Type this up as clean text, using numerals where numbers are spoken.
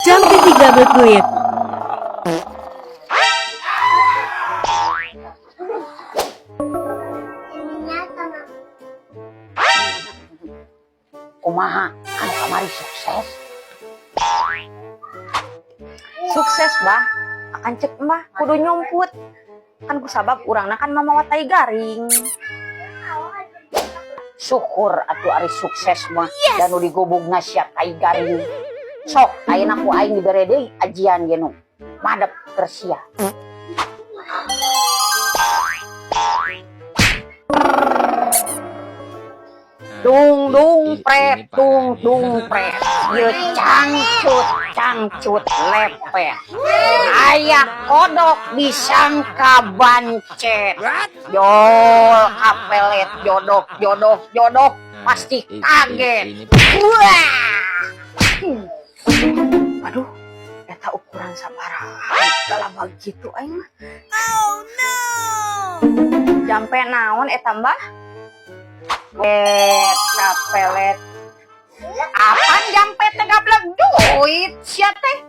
Jam ketiga bergulir. Kumaha kan kamari sukses. Sukses bah, akan cek mbah kudu nyomput kan kusabab urangna kan mamawatai garing. Syukur atuh ari sukses mah dan nu digobogna sia tai garing. Sok ayeuna ku aing dibere deui ajian ge nu madep tersia. Dung dung pret, dung dung pret, ye cangcut lepet. Aya kodok disangka bancet. Jol kapelet jodoh pasti kaget. Wah. Aduh, eta ukuran sabaraha kalabag kitu aing mah. Oh no! Jampe naon eta mbah? Kapelet. Apaan jampe teh gablek duit sia teh?